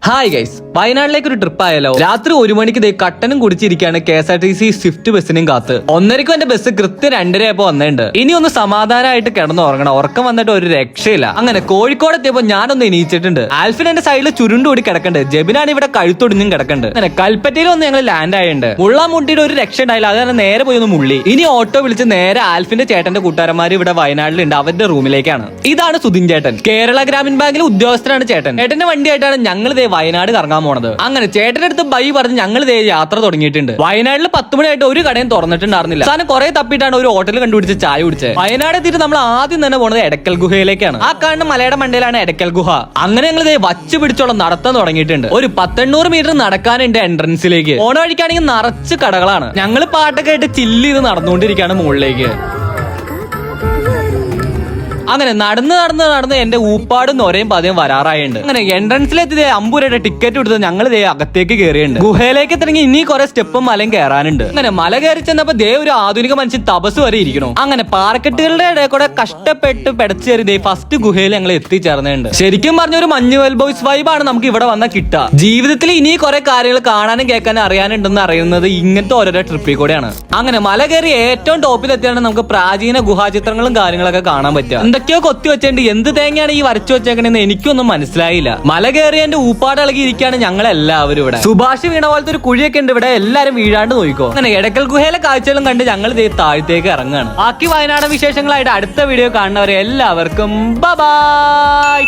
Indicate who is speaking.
Speaker 1: Hi guys, വയനാട്ടിലേക്ക് ഒരു trip ആയാലോ. രാത്രി 1 മണിക്ക് കട്ടനും കുടിച്ചിരിക്കുകയാണ് KSRTC സ്വിഫ്റ്റ് ബസ്സിനും കാത്ത്. 1:30 എന്റെ ബസ് കൃത്യം 2:30 ആയപ്പോ വന്നിട്ടുണ്ട്. ഇനി ഒന്ന് സമാധാനമായിട്ട് കിടന്ന് ഉറങ്ങണം. ഉറക്കം വന്നിട്ട് ഒരു രക്ഷയില്ല. അങ്ങനെ കോഴിക്കോട് എത്തിയപ്പോ ഞാനൊന്ന് എണീച്ചിട്ടുണ്ട്. ആൽഫിൻ എന്റെ സൈഡിൽ ചുരുണ്ടുകൂടി കിടക്കണ്ട്. ജെബിനാണ് ഇവിടെ കഴുത്തൊടിഞ്ഞും കിടക്കണ്ട്. അങ്ങനെ കൽപ്പറ്റയിൽ വന്ന് ഞങ്ങൾ ലാൻഡ് ആയിട്ടുണ്ട്. മുള്ളാമുട്ടിയുടെ ഒരു രക്ഷ ഉണ്ടായില്ല. അത് തന്നെ നേരെ പോയി ഒന്ന് മുള്ളി. ഇനി ഓട്ടോ വിളിച്ച് നേരെ ആൽഫിന്റെ ചേട്ടന്റെ കൂട്ടുകാരന്മാർ ഇവിടെ വയനാട്ടിലുണ്ട്. അവരുടെ റൂമിലേക്കാണ്. ഇതാണ് സുധിൻ ചേട്ടൻ. കേരള ഗ്രാമീൺ ബാങ്കിലെ ഉദ്യോഗസ്ഥനാണ് ചേട്ടൻ. ചേട്ടന്റെ വണ്ടിയായിട്ടാണ് ഞങ്ങൾ വയനാട് കറങ്ങാൻ പോണത്. അങ്ങനെ ചേട്ടന്റെ അടുത്ത് ബൈ പറഞ്ഞ് ഞങ്ങൾ യാത്ര തുടങ്ങിയിട്ടുണ്ട്. വയനാട്ടിൽ 10 മണിയായിട്ട് ഒരു കടയും തുറന്നിട്ടുണ്ടായിരുന്നില്ല. സാധനം കുറെ തപ്പിട്ടാണ് ഒരു ഹോട്ടൽ കണ്ടുപിടിച്ച് ചായ കുടിച്ചത്. വയനാട് എത്തിയിട്ട് നമ്മൾ ആദ്യം തന്നെ പോണത് എടക്കൽ ഗുഹയിലേക്കാണ്. ആ കാണുന്ന മലയുടെ മണ്ടയിലാണ് എടക്കൽ ഗുഹ. അങ്ങനെ ഞങ്ങൾ വച്ച് പിടിച്ചോളം നടത്താൻ തുടങ്ങിയിട്ടുണ്ട്. ഒരു 100-800 മീറ്റർ നടക്കാനുണ്ട് എൻട്രൻസിലേക്ക്. ഓണ വഴിക്കാണെങ്കിൽ നിറച്ച് കടകളാണ്. ഞങ്ങൾ പാട്ടൊക്കെ ആയിട്ട് ചില്ല് ചെയ്ത് നടന്നുകൊണ്ടിരിക്കുകയാണ് മുകളിലേക്ക്. അങ്ങനെ നടന്ന് എന്റെ ഊപ്പാടും നൊരയും പതിയും വരാറായുണ്ട്. അങ്ങനെ എൻട്രൻസിലെത്തി 50 രൂപയുടെ ടിക്കറ്റ് എടുത്ത് ഞങ്ങൾ അകത്തേക്ക് കയറിയുണ്ട്. ഗുഹയിലേക്ക് തുടങ്ങി ഇനി കുറെ സ്റ്റെപ്പും മലയും കയറാനുണ്ട്. അങ്ങനെ മല കയറി ചെന്നപ്പോ ഒരു ആധുനിക മനുഷ്യൻ തപസ് വരെ ഇരിക്കണം. അങ്ങനെ പാറക്കെട്ടുകളുടെ ഇടയിൽ കൂടെ കഷ്ടപ്പെട്ട് പെടച്ചേറി ഫസ്റ്റ് ഗുഹയിൽ ഞങ്ങൾ എത്തിച്ചേർന്നുണ്ട്. ശരിക്കും പറഞ്ഞ ഒരു മഞ്ഞുവൽ ബോയ്സ് വൈബാണ് നമുക്ക് ഇവിടെ വന്നാൽ കിട്ടുക. ജീവിതത്തിൽ ഇനി കുറെ കാര്യങ്ങൾ കാണാനും കേൾക്കാനും അറിയാനുണ്ടെന്ന് അറിയുന്നത് ഇങ്ങനത്തെ ഓരോരോ ട്രിപ്പിൽ കൂടെയാണ്. അങ്ങനെ മല കയറി ഏറ്റവും ടോപ്പിലെത്തിയാണ് നമുക്ക് പ്രാചീന ഗുഹാചിത്രങ്ങളും കാര്യങ്ങളൊക്കെ കാണാൻ പറ്റുക. എന്തൊക്കെയോ കൊത്തി വെച്ചേണ്ട് എന്ത് തേങ്ങയാണ് ഈ വരച്ചു വെച്ചേക്കണെന്ന് എനിക്കൊന്നും മനസ്സിലായില്ല. മല കയറി എന്റെ ഊപ്പാട് ഇളകിയിരിക്കുകയാണ് ഞങ്ങളെല്ലാവരും ഇവിടെ. സുഭാഷ് വീണ പോലത്തെ ഒരു കുഴിയൊക്കെ ഉണ്ട് ഇവിടെ. എല്ലാരും വീഴാണ്ട് നോക്കിക്കോ. അങ്ങനെ എടക്കൽ ഗുഹയിലെ കാഴ്ചകളും കണ്ട് ഞങ്ങൾ താഴത്തേക്ക് ഇറങ്ങാണ്. ബാക്കി വയനാട് വിശേഷങ്ങളായിട്ട് അടുത്ത വീഡിയോ കാണുന്നവരെ എല്ലാവർക്കും ബൈ.